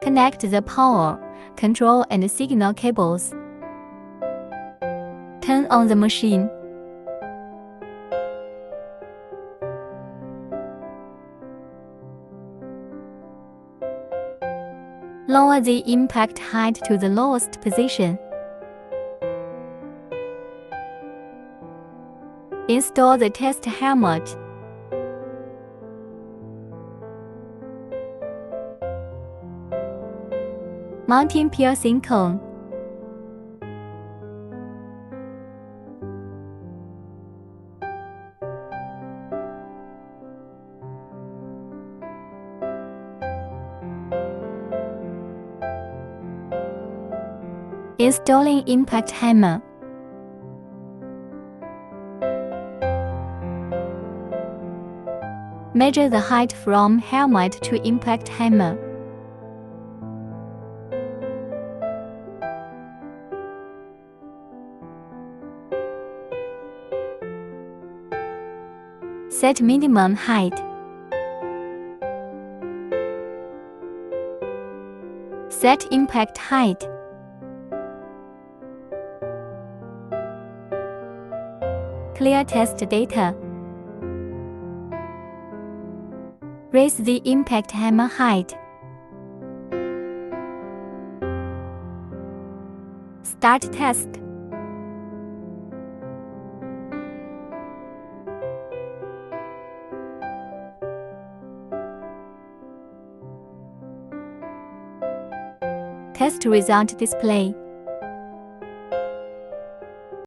Connect the power, control and signal cables. Turn on the machine. Lower the impact height to the lowest position. Install the test helmet. Mounting piercing cone. Installing impact hammer. Measure the height from helmet to impact hammer. Set minimum height. Set impact height. Clear test data. Raise the impact hammer height. Start test. Test result display.